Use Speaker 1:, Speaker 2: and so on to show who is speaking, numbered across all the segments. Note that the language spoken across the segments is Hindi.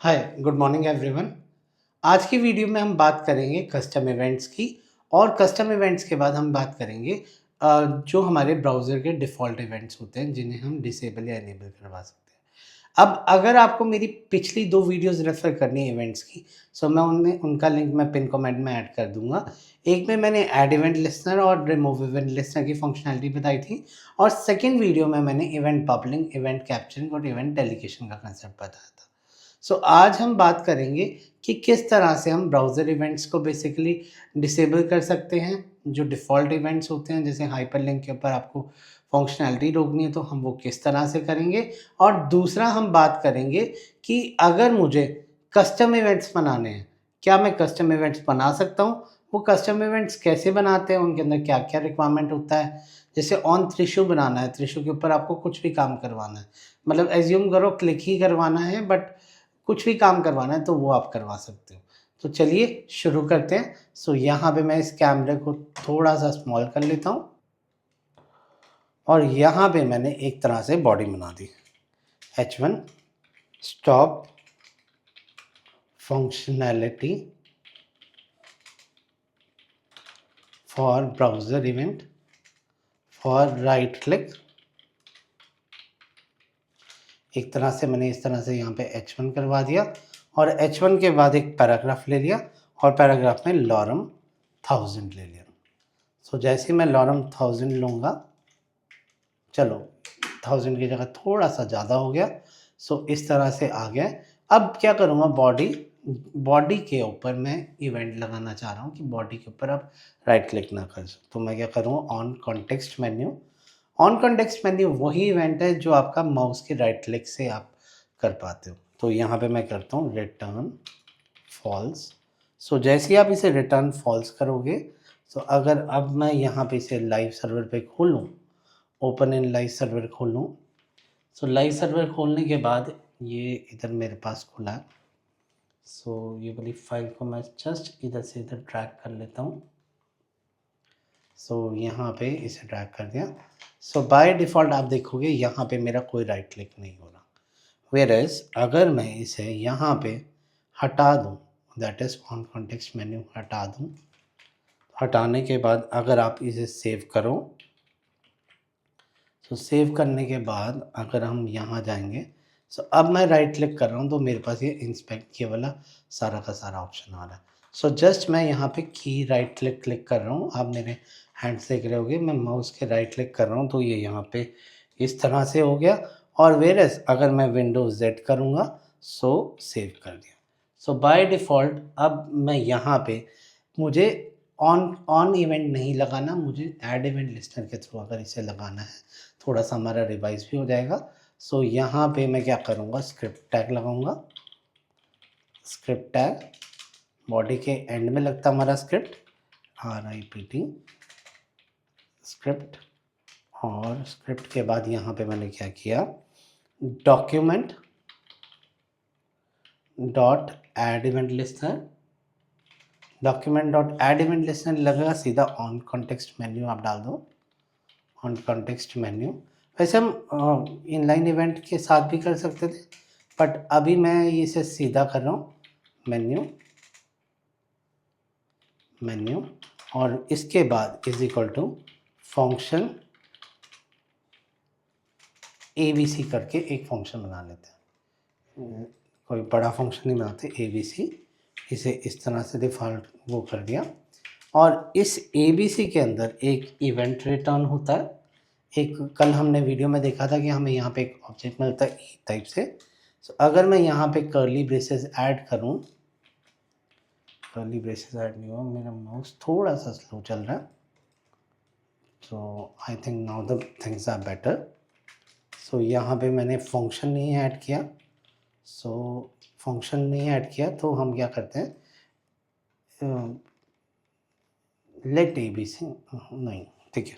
Speaker 1: हाय, गुड मॉर्निंग एवरीवन। आज की वीडियो में हम बात करेंगे कस्टम इवेंट्स की और कस्टम इवेंट्स के बाद हम बात करेंगे जो हमारे ब्राउज़र के डिफ़ॉल्ट इवेंट्स होते हैं जिन्हें हम डिसेबल या इनेबल करवा सकते हैं। अब अगर आपको मेरी पिछली 2 वीडियोज़ रेफ़र करनी है इवेंट्स की, सो मैं उनमें उनका लिंक मैं पिन कमेंट में ऐड कर दूँगा। एक में मैंने ऐड इवेंट लिस्टनर और रिमूव इवेंट लिस्टनर की फ़ंक्शनैलिटी बताई थी और सेकंड वीडियो में मैंने इवेंट बबलिंग, इवेंट कैप्चरिंग और इवेंट डेलीगेशन का कांसेप्ट बताया था। आज हम बात करेंगे कि किस तरह से हम ब्राउज़र इवेंट्स को बेसिकली डिसेबल कर सकते हैं। जो डिफ़ॉल्ट इवेंट्स होते हैं जैसे हाइपरलिंक के ऊपर आपको फंक्शनैलिटी रोकनी है तो हम वो किस तरह से करेंगे। और दूसरा हम बात करेंगे कि अगर मुझे कस्टम इवेंट्स बनाने हैं, क्या मैं कस्टम इवेंट्स बना सकता हूँ? वो कस्टम इवेंट्स कैसे बनाते हैं, उनके अंदर क्या-क्या रिक्वायरमेंट होता है? जैसे ऑन त्रिशु बनाना है, त्रिशु के ऊपर आपको कुछ भी काम करवाना है। मतलब एज़्यूम करो क्लिक ही करवाना है बट कुछ भी काम करवाना है तो वो आप करवा सकते हो। तो चलिए शुरू करते हैं। यहाँ पे मैं इस कैमरे को थोड़ा-सा स्मॉल कर लेता हूँ और यहाँ पे मैंने एक तरह से बॉडी बना दी। H1 stop functionality for browser event for right click. एक तरह से मैंने इस तरह से यहाँ पे H1 करवा दिया और H1 के बाद एक पैराग्राफ ले लिया और पैराग्राफ में लॉरम 1000 ले लिया। जैसे ही मैं लॉरम 1000 लूँगा, चलो 1000 की जगह थोड़ा-सा ज़्यादा हो गया। इस तरह से आ गया। अब क्या करूँगा, बॉडी के ऊपर मैं इवेंट लगाना चाह रहा हूँ कि बॉडी के ऊपर आप राइट क्लिक ना कर सको। तो मैं क्या करूँगा, on context menu. On context menu वही इवेंट है जो आपका माउस के राइट क्लिक से आप कर पाते हो। तो यहाँ पे मैं करता हूँ रिटर्न फॉल्स। जैसे ही आप इसे रिटर्न फॉल्स करोगे, अगर अब मैं यहाँ पे इसे लाइव सर्वर पे खोलूँ, ओपन इन लाइव सर्वर खोलूँ, लाइव सर्वर खोलने के बाद ये इधर मेरे पास खुला है। ये वाली फाइल को मैं जस्ट इधर से इधर ड्रैग कर लेता हूँ। यहाँ पे इसे ड्रैग कर दिया। बाय डिफ़ॉल्ट आप देखोगे यहाँ पे मेरा कोई राइट क्लिक नहीं हो रहा। व्हेयरएज़ अगर मैं इसे यहाँ पे हटा दूँ, that is on context menu हटा दूँ, हटाने के बाद अगर आप इसे सेव करो, सेव करने के बाद अगर हम यहाँ जाएंगे, अब मैं राइट क्लिक कर रहा हूँ तो मेरे पास ये इंस्पेक्ट ये वाला सारा का सारा ऑप्शन आ रहा है। जस्ट मैं यहाँ पे की राइट क्लिक क्लिक कर रहा हूँ। आप मेरे हैंड देख रहे होगे, मैं माउस के राइट क्लिक कर रहा हूँ तो ये यहाँ पे इस तरह से हो गया। और वेरएज़ अगर मैं विंडोज जेड करूँगा, सेव कर दिया। बाय डिफ़ॉल्ट अब मैं यहाँ पे मुझे ऑन ऑन इवेंट नहीं लगाना, मुझे ऐड इवेंट लिस्टनर के थ्रू अगर इसे लगाना है, थोड़ा-सा हमारा रिवाइज़ भी हो जाएगा। यहाँ पे मैं क्या करूँगा, स्क्रिप्ट टैग लगाऊँगा। स्क्रिप्ट टैग बॉडी के एंड में लगता हमारा स्क्रिप्ट, RIPT स्क्रिप्ट। और स्क्रिप्ट के बाद यहाँ पे मैंने क्या किया, document dot add event listener. Document dot add event listener लगेगा, सीधा ऑन कॉन्टेक्स्ट मेन्यू आप डाल दो, ऑन कॉन्टेक्स्ट मेन्यू। वैसे हम इनलाइन इवेंट के साथ भी कर सकते थे बट अभी मैं इसे सीधा कर रहा हूँ, मेन्यू मेन्यू और इसके बाद is equal to function ABC करके एक फंक्शन बना लेते हैं। कोई बड़ा फंक्शन नहीं बनाते, ABC। इसे इस तरह से डिफ़ॉल्ट वो कर दिया और इस ABC के अंदर एक इवेंट रिटर्न होता है। एक कल हमने वीडियो में देखा था कि हमें यहाँ पे एक ऑब्जेक्ट मिलता है ई टाइप से। अगर मैं यहाँ पे कर्ली ब्रेसेस ऐड करूँ, कर्ली ब्रेसेस ऐड नहीं हुआ, मेरा माउस थोड़ा सा स्लो चल रहा है। I think now the things are better. यहाँ पे मैंने फंक्शन नहीं ऐड किया। फंक्शन नहीं ऐड किया तो हम क्या करते हैं, लेट ABC नहीं, ठीक है,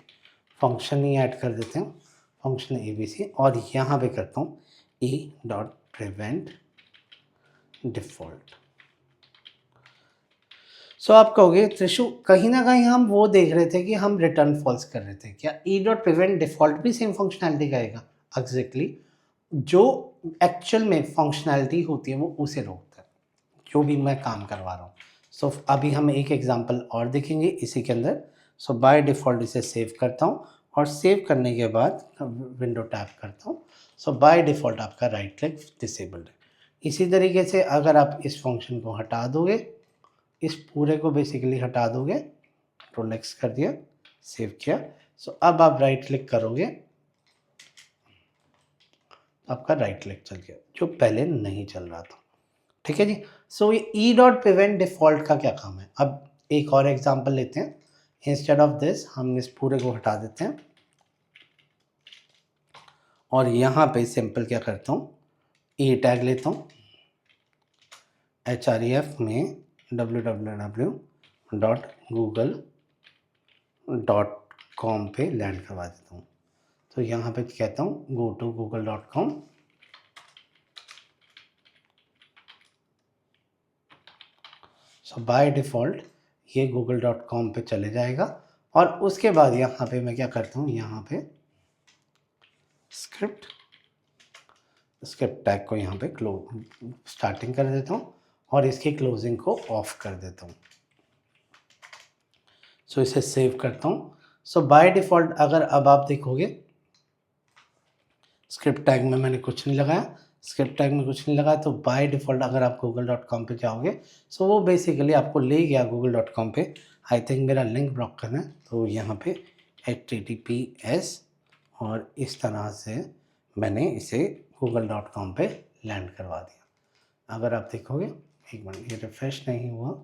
Speaker 1: फंक्शन ही ऐड कर देते हैं, फंक्शन ABC। और यहाँ पे करता हूँ e.prevent डिफ़ॉल्ट। आप कहोगे त्रिशु कहीं ना कहीं हम वो देख रहे थे कि हम रिटर्न फॉल्स कर रहे थे, क्या e.prevent डिफ़ॉल्ट भी सेम फंक्शनैलिटी करेगा? एग्जैक्टली जो एक्चुअल में फंक्शनैलिटी होती है वो उसे रोकता है, जो भी मैं काम करवा रहा हूँ। सो अभी हम एक एग्जांपल और देखेंगे इसी के अंदर। सो बाय डिफ़ॉल्ट इसे सेव करता हूँ और सेव करने के बाद विंडो टैप करता हूँ। सो बाय डिफ़ॉल्ट आपका राइट क्लिक डिसेबल्ड है। इसी तरीके से अगर आप इस फंक्शन को हटा दोगे, इस पूरे को बेसिकली हटा दोगे, कंट्रोल एक्स कर दिया, सेव किया। सो अब आप राइट क्लिक करोगे, आपका राइट क्लिक चल गया, जो पहले नहीं चल रहा था। ठीक है जी। सो ये ई डॉट प्रिवेंट डिफ़ॉल्ट का क्या काम है? अब एक और एग्जांपल लेते हैं। इंस्टेड ऑफ दिस हम इस पूरे को हटा देते हैं और यहाँ पे सिंपल क्या करता हूँ, ए टैग लेता हूँ, href में www.google.com पे लैंड करवा देता हूँ। तो यहाँ पे कहता हूँ go to google.com। So by default ये google.com पे चले जाएगा और उसके बाद यहाँ पे मैं क्या करता हूँ, यहाँ पे स्क्रिप्ट टैग को यहाँ पे स्टार्टिंग कर देता हूँ और इसकी क्लोजिंग को ऑफ कर देता हूँ। सो इसे सेव करता हूँ। सो बाय डिफ़ॉल्ट अगर अब आप देखोगे स्क्रिप्ट टैग में मैंने कुछ नहीं लगाया, तो बाय डिफ़ॉल्ट अगर आप google.com पे जाओगे सो वो बेसिकली आपको ले गया google.com पे। आई थिंक मेरा लिंक ब्लॉक करना है, तो यहाँ पे https और इस तरह से मैंने इसे google.com पे लैंड करवा दिया। अगर आप देखोगे, एक मिनट, ये रिफ्रेश नहीं हुआ,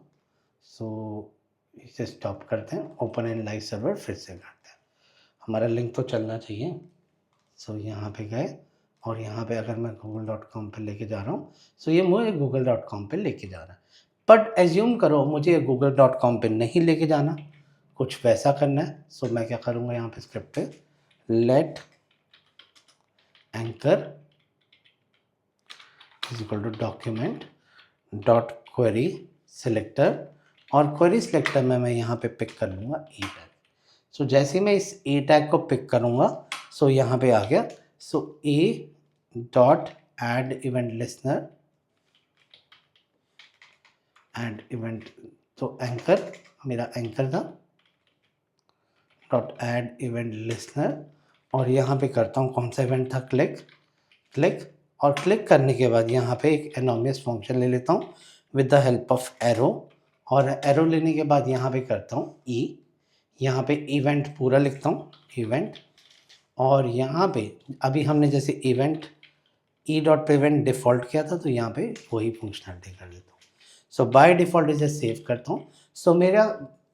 Speaker 1: सो इसे स्टॉप करते हैं, ओपन इन लाइव सर्वर फिर से करते हैं। हमारा लिंक तो चलना चाहिए। सो यहाँ पे गए और यहाँ पे अगर मैं google.com पे लेके जा रहा हूँ, सो ये मुझे google.com पे लेके जा रहा है। बट एज्यूम करो मुझे google.com पे नहीं लेके जाना, कुछ वैसा करना है। सो मैं क्या करूँगा, यहाँ पे स्क्रिप्ट पे let anchor is equal to document dot query selector, और क्वेरी सिलेक्टर में मैं यहाँ पे पिक कर लूँगा ए टैग। सो जैसे मैं इस ए टैग को पिक करूँगा, सो यहाँ पे आ गया। So a dot add event listener, add event, तो एंकर मेरा एंकर था, डॉट एड इवेंट लिसनर, और यहाँ पे करता हूँ कौन सा इवेंट था, क्लिक, और क्लिक करने के बाद यहाँ पे एक एनोनिमस फंक्शन ले लेता हूँ with the help of arrow, और एरो लेने के बाद यहाँ पे करता हूँ ई, यहाँ पे इवेंट पूरा लिखता हूँ इवेंट, और यहाँ पे अभी हमने जैसे event E dot prevent default किया था, तो यहाँ पे वही फंक्शनलिटी कर देता हूँ। सो बाय डिफ़ॉल्ट इसे सेव करता हूँ। सो मेरा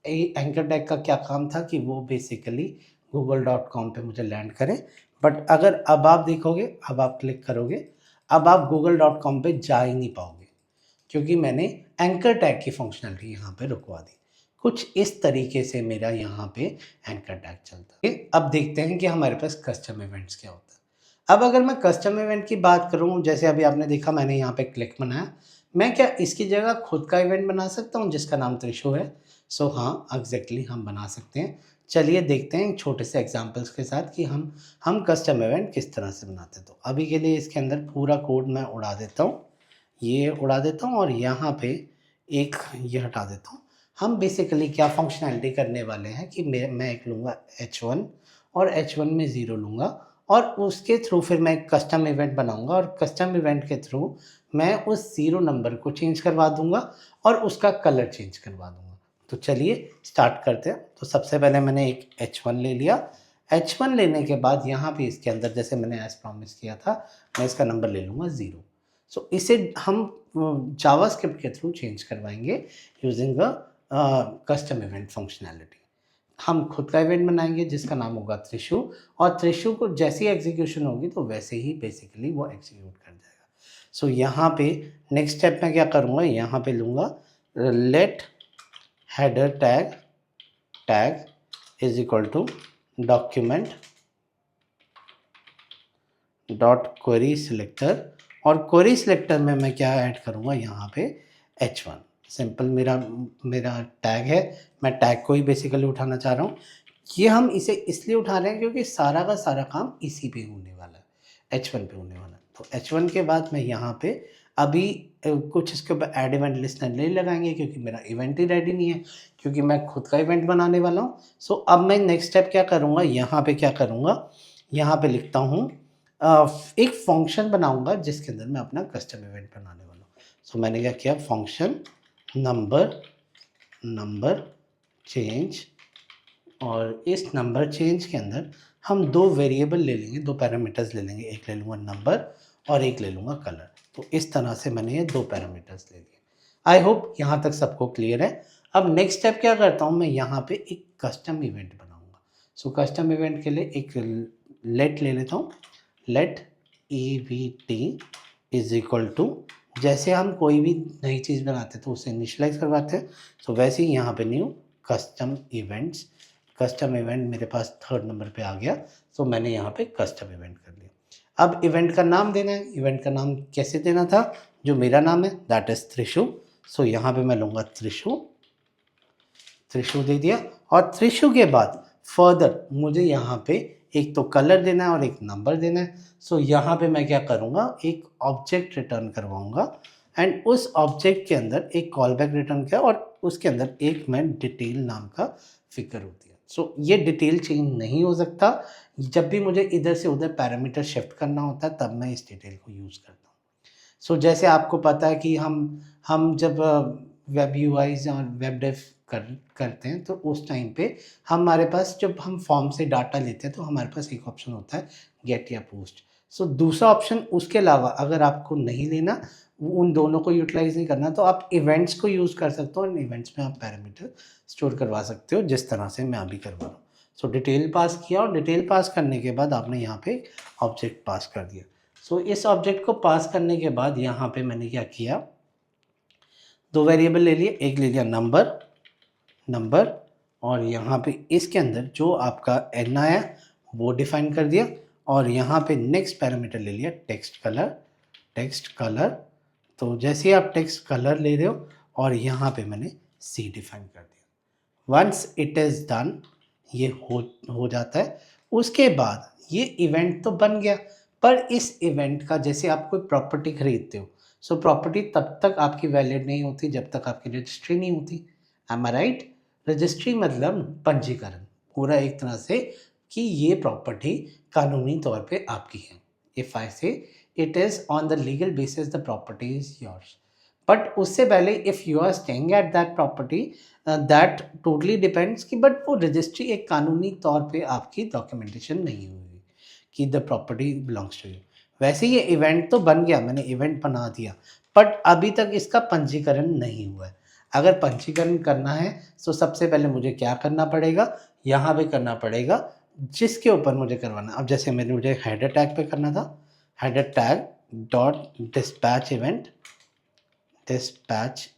Speaker 1: एंकर टैग का क्या काम था कि वो बेसिकली google.com पे मुझे लैंड करे। बट अगर अब आप देखोगे, अब आप क्लिक करोगे, अब आप google.com पे जा ही नहीं पाओगे, क्योंकि मैंने एंकर टैग की फंक्शनलिटी यहाँ पे रुकवा दी। कुछ इस तरीके से मेरा यहाँ पे एंकर टैग चलता है। अब देखते हैं कि हमारे पास कस्टम इवेंट्स क्या होता है। अब अगर मैं कस्टम इवेंट की बात करूँ, जैसे अभी आपने देखा मैंने यहाँ पे क्लिक बनाया, मैं क्या इसकी जगह खुद का इवेंट बना सकता हूँ जिसका नाम त्रिशु है? सो हाँ, एग्जैक्टली हम बना सकते हैं। चलिए देखते हैं छोटे से एग्जांपल्स के साथ कि हम कस्टम इवेंट किस तरह से बनाते हैं। तो अभी के लिए इसके अंदर पूरा कोड मैं उड़ा देता हूँ, ये उड़ा देता हूँ और यहाँ पे एक ये हटा देता हूँ। हम बेसिकली क्या फंक्शनैलिटी करने वाले हैं कि मैं एक लूँगा h1 और h1 में 0 लूँगा, और उसके थ्रू फिर मैं एक कस्टम इवेंट बनाऊँगा, और कस्टम इवेंट के थ्रू मैं उस 0 नंबर को चेंज करवा दूँगा और उसका कलर चेंज करवा दूँगा। तो चलिए स्टार्ट करते हैं। तो सबसे पहले मैंने एक h1 ले लिया। h1 लेने के बाद यहाँ पे इसके अंदर जैसे मैंने एज़ प्रॉमिस किया था, मैं इसका नंबर ले लूँगा 0। सो इसे हम जावास्क्रिप्ट के थ्रू चेंज करवाएंगे यूजिंग कस्टम इवेंट फंक्शनैलिटी। हम खुद का इवेंट बनाएंगे जिसका नाम होगा त्रिशु, और त्रिशु को जैसी एग्जीक्यूशन होगी तो वैसे ही बेसिकली वो एग्जीक्यूट कर जाएगा। सो यहाँ पे नेक्स्ट स्टेप में क्या करूँगा, यहाँ पे लूँगा let header tag is equal to document dot query selector, और क्वेरी सिलेक्टर में मैं क्या ऐड करूँगा, यहाँ पे h1 सिंपल मेरा टैग है। मैं टैग को ही बेसिकली उठाना चाह रहा हूँ। ये हम इसे इसलिए उठा रहे हैं क्योंकि सारा का सारा काम इसी पे होने वाला है, h1 पे होने वाला है। तो H1 के बाद मैं यहाँ पे अभी कुछ इसके ऊपर ऐड इवेंट लिस्टनर नहीं लगाएंगे क्योंकि मेरा इवेंट ही रेडी नहीं है, क्योंकि मैं खुद का इवेंट बनाने वाला हूँ। सो अब मैं नेक्स्ट स्टेप क्या करूँगा, यहाँ पे क्या करूँगा, यहाँ पे लिखता हूँ एक फंक्शन बनाऊँगा जिसके अंदर मैं अपना कस्टम इवेंट बनाने वाला हूँ। सो मैंने क्या किया, फंक्शन नंबर चेंज, और इस नंबर चेंज के अंदर हम दो वेरिएबल ले लेंगे, दो पैरामीटर्स ले लेंगे, एक ले लूँगा नंबर और एक ले लूँगा कलर। तो इस तरह से मैंने ये दो पैरामीटर्स ले लिए। आई होप यहाँ तक सबको क्लियर है। अब नेक्स्ट स्टेप क्या करता हूँ, मैं यहाँ पे एक कस्टम इवेंट बनाऊँगा। सो कस्टम इवेंट के लिए एक लेट ले लेता हूँ, let EVT is equal to, जैसे हम कोई भी नई चीज़ बनाते हैं तो उसे इनिशियलाइज करवाते हैं। सो वैसे ही यहाँ पे new custom events, custom event मेरे पास थर्ड नंबर पे आ गया। सो मैंने यहाँ पे कस्टम इवेंट कर लिया। अब इवेंट का नाम देना है, इवेंट का नाम कैसे देना था, जो मेरा नाम है दैट इज त्रिशु। सो यहाँ पे मैं लूँगा त्रिशु दे दिया। और त्रिशु के बाद फर्दर मुझे यहाँ पे एक तो कलर देना है और एक नंबर देना है। सो यहाँ पे मैं क्या करूँगा, एक ऑब्जेक्ट रिटर्न करवाऊँगा एंड उस ऑब्जेक्ट के अंदर एक कॉल बैक रिटर्न किया और उसके अंदर एक मैं डिटेल नाम का फिगर होती है। सो ये डिटेल चेंज नहीं हो सकता, जब भी मुझे इधर से उधर पैरामीटर शिफ्ट करना होता है तब मैं इस डिटेल को यूज़ करता हूँ। सो जैसे आपको पता है कि हम जब वेब यूआईज और वेब डेव करते हैं तो उस टाइम पे हमारे पास, जब हम फॉर्म से डाटा लेते हैं तो हमारे पास एक ऑप्शन होता है गेट या पोस्ट। सो दूसरा ऑप्शन उसके अलावा अगर आपको नहीं लेना, उन दोनों को यूटिलाइज नहीं करना, तो आप इवेंट्स को यूज़ कर सकते हो। इन इवेंट्स में आप पैरामीटर स्टोर करवा सकते हो जिस तरह से मैं अभी करवा रहा हूँ। सो डिटेल पास किया और डिटेल पास करने के बाद आपने यहाँ पे ऑब्जेक्ट पास कर दिया। सो इस ऑब्जेक्ट को पास करने के बाद यहाँ पे मैंने क्या किया, दो वेरिएबल ले लिए, एक ले लिया नंबर और यहाँ पे इसके अंदर जो आपका एन आया वो डिफाइन कर दिया और यहाँ पे नेक्स्ट पैरामीटर ले लिया टेक्स्ट कलर। तो जैसे आप टेक्स्ट कलर ले रहे हो और यहाँ पे मैंने सी डिफाइन कर दिया। वंस इट इज़ डन, ये हो जाता है। उसके बाद ये इवेंट तो बन गया, पर इस इवेंट का, जैसे आप कोई प्रॉपर्टी खरीदते हो, सो प्रॉपर्टी तब तक आपकी वैलिड नहीं होती जब तक आपकी रजिस्ट्री नहीं होती। एम आई राइट? रजिस्ट्री मतलब पंजीकरण, पूरा एक तरह से कि ये प्रॉपर्टी कानूनी तौर पे आपकी है। If I say it is on the legal basis the property is yours. But उससे पहले if you are staying at that property, that totally depends कि बट वो रजिस्ट्री एक कानूनी तौर पे आपकी डॉक्यूमेंटेशन नहीं हुई कि the property belongs to you. वैसे ये इवेंट तो बन गया, मैंने इवेंट बना दिया, बट अभी तक इसका पंजीकरण नहीं हुआ है। अगर पंजीकरण करना है तो सबसे पहले मुझे क्या करना पड़ेगा, यहाँ पे करना पड़ेगा जिसके ऊपर मुझे करवाना। अब जैसे मुझे हेडर टैग पे करना था, header tag dot dispatch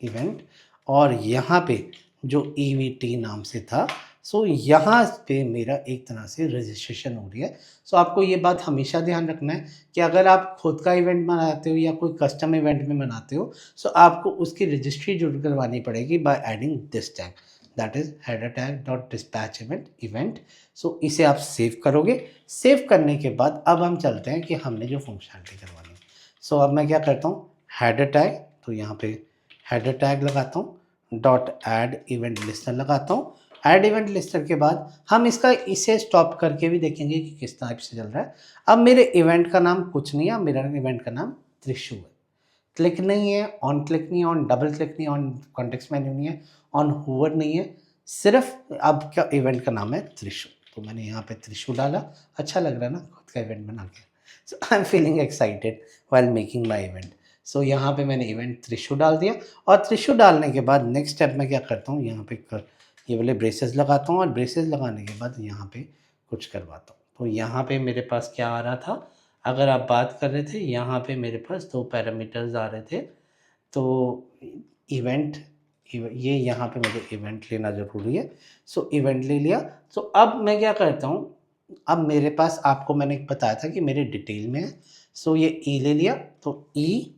Speaker 1: event और यहाँ पे जो EVT नाम से था, सो यहाँ पे मेरा एक तरह से रजिस्ट्रेशन हो रही है। सो आपको ये बात हमेशा ध्यान रखना है कि अगर आप खुद का इवेंट बनाते हो या कोई कस्टम इवेंट में बनाते हो, सो आपको उसकी रजिस्ट्री जरूर करवानी पड़ेगी by adding this tag, that is header tag dot dispatch event. So इसे आप सेव करोगे। सेव करने के बाद अब हम चलते हैं कि हमने जो फंक्शनलिटी करवानी है। सो अब मैं क्या करता हूँ, हेडर टैग, तो यहाँ पे हेडर टैग लगाता हूँ, डॉट ऐड इवेंट लिस्टर लगाता हूँ। ऐड इवेंट लिस्टर के बाद हम इसे स्टॉप करके भी देखेंगे कि किस टाइप से चल रहा है। अब मेरे इवेंट का नाम कुछ नहीं है, मेरा इवेंट का नाम त्रिशु है। क्लिक नहीं है, ऑन क्लिक नहीं है, ऑन डबल क्लिक नहीं है, ऑन कॉन्टेक्स्ट मेन्यू नहीं है, ऑन हूवर नहीं है, सिर्फ अब क्या इवेंट का नाम है त्रिशु। तो मैंने यहाँ पे त्रिशु डाला। अच्छा लग रहा है ना, खुद का इवेंट बना के। So I am feeling excited while making my event. So यहाँ पे मैंने इवेंट त्रिशु डाल दिया और त्रिशु डालने के बाद नेक्स्ट स्टेप में क्या करता हूँ, यहाँ पे ये वाले ब्रेसेस लगाता हूँ और ब्रेसेस लगाने के बाद यहाँ पे कुछ करवाता हूँ। तो यहाँ पे मेरे पास क्या आ रहा था, अगर आप बात कर रहे थे, यहाँ पे मेरे पास दो पैरामीटर्स आ रहे थे। तो इवेंट, ये यहाँ पे मुझे इवेंट लेना ज़रूरी है। सो इवेंट ले लिया। सो अब मैं क्या करता हूँ, अब मेरे पास, आपको मैंने बताया था कि मेरे डिटेल में है। सो ये ई ले लिया, तो ई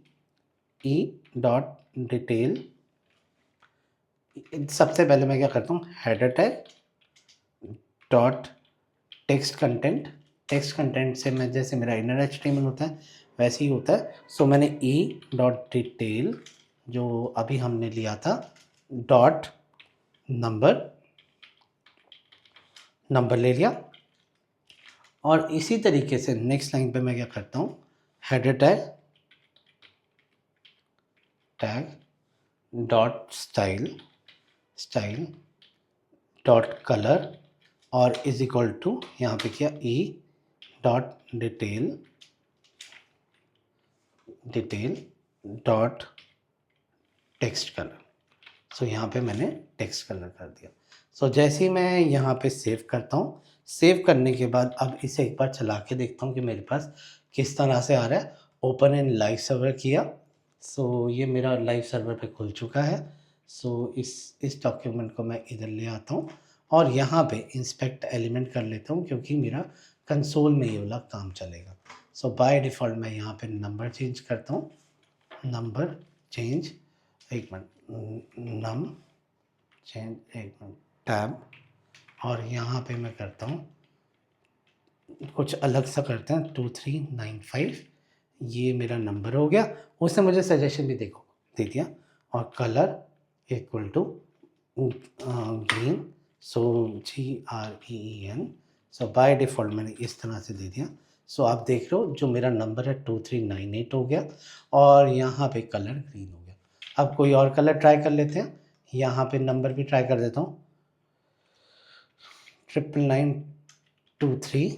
Speaker 1: डॉट डिटेल, सबसे पहले मैं क्या करता हूँ, header tag dot text content से मैं, जैसे मेरा इनर HTML होता है वैसे ही होता है। सो मैंने ई डॉट डिटेल जो अभी हमने लिया था डॉट नंबर ले लिया। और इसी तरीके से नेक्स्ट लाइन पे मैं क्या करता हूँ, header tag dot style dot colour और इज इक्वल टू यहाँ पे किया e dot detail dot text colour. So यहाँ पे मैंने टेक्स्ट कलर कर दिया। सो जैसे ही मैं यहाँ पे सेव करता हूँ, सेव करने के बाद अब इसे एक बार चला के देखता हूँ कि मेरे पास किस तरह से आ रहा है। ओपन इन लाइव सर्वर किया। सो ये मेरा लाइव सर्वर पे खुल चुका है। सो इस डॉक्यूमेंट को मैं इधर ले आता हूँ और यहाँ पे इंस्पेक्ट एलिमेंट कर लेता हूँ क्योंकि मेरा कंसोल में ये वाला काम चलेगा। सो बाय डिफ़ॉल्ट मैं यहाँ पे नंबर चेंज करता हूँ, नंबर चेंज एक मिनट टैब और यहाँ पे मैं करता हूँ कुछ अलग सा करते हैं 2395। ये मेरा नंबर हो गया। उसने मुझे सजेशन भी देखो दे दिया और colour equal to green. So GREEN। So by default मैंने इस तरह से दे दिया। सो आप देख रहे हो जो मेरा नंबर है 2398 हो गया और यहाँ पे कलर ग्रीन हो गया। अब कोई और कलर ट्राई कर लेते हैं। यहाँ पे नंबर भी ट्राई कर देता हूँ 99923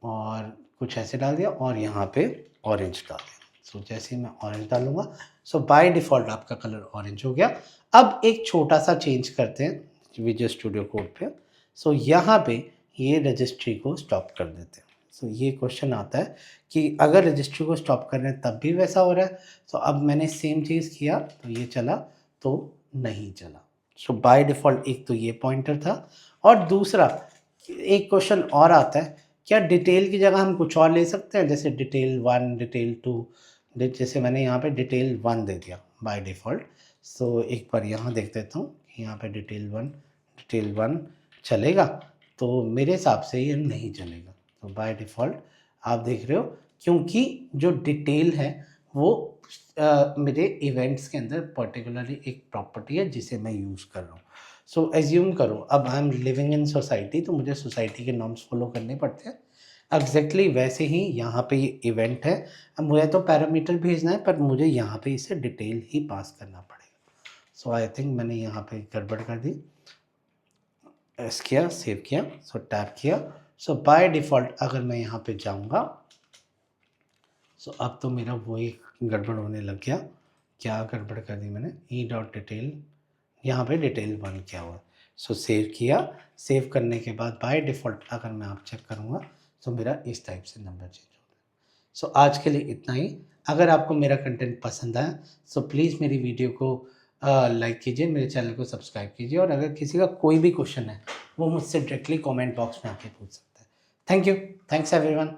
Speaker 1: और कुछ ऐसे डाल दिया और यहाँ पे ऑरेंज डाल दिया। सो जैसे ही मैं ऑरेंज डालूँगा सो बाय डिफ़ॉल्ट आपका कलर ऑरेंज हो गया। अब एक छोटा सा चेंज करते हैं विजुअल स्टूडियो कोड पे। सो यहाँ पे ये रजिस्ट्री को स्टॉप कर देते हैं। सो ये क्वेश्चन आता है कि अगर रजिस्ट्री को स्टॉप कर रहे हैं तब भी वैसा हो रहा है। सो अब मैंने सेम चीज़ किया तो ये चला तो नहीं चला। सो बाय डिफ़ॉल्ट एक तो ये पॉइंटर था और दूसरा एक क्वेश्चन और आता है, क्या डिटेल की जगह हम कुछ और ले सकते हैं जैसे डिटेल 1 डिटेल 2। जैसे मैंने यहाँ पे डिटेल 1 दे दिया बाय डिफ़ॉल्ट। सो एक बार यहाँ देख देता हूँ कि यहाँ पे डिटेल 1 चलेगा तो मेरे हिसाब से ये नहीं चलेगा। तो बाय डिफ़ॉल्ट आप देख रहे हो क्योंकि जो डिटेल है वो मेरे इवेंट्स के अंदर पर्टिकुलरली एक प्रॉपर्टी है जिसे मैं यूज़ कर रहा हूँ। सो एज्यूम करो अब I am living in society तो मुझे सोसाइटी के नॉर्म्स फॉलो करने पड़ते हैं। एग्जैक्टली वैसे ही यहाँ पे ये इवेंट है। अब मुझे तो पैरामीटर भेजना है पर मुझे यहाँ पे इसे डिटेल ही पास करना पड़ेगा। सो आई थिंक मैंने यहाँ पे गड़बड़ कर दी। एस किया, सेव किया, सो टैप किया। सो बाय डिफ़ॉल्ट अगर मैं यहाँ पे जाऊँगा सो अब तो मेरा वही गड़बड़ होने लग गया। क्या गड़बड़ कर दी मैंने, ई डॉट डिटेल यहाँ पे डिटेल 1 किया हुआ। सो सेव किया। सेव करने के बाद बाय डिफ़ॉल्ट अगर मैं आप चेक करूँगा तो मेरा इस टाइप से नंबर चेंज हो गया। सो आज के लिए इतना ही। अगर आपको मेरा कंटेंट पसंद आया सो प्लीज़ मेरी वीडियो को लाइक कीजिए, मेरे चैनल को सब्सक्राइब कीजिए और अगर किसी का कोई भी क्वेश्चन है वो मुझसे डायरेक्टली कमेंट बॉक्स में आके पूछ सकता है। Thank you. Thanks everyone.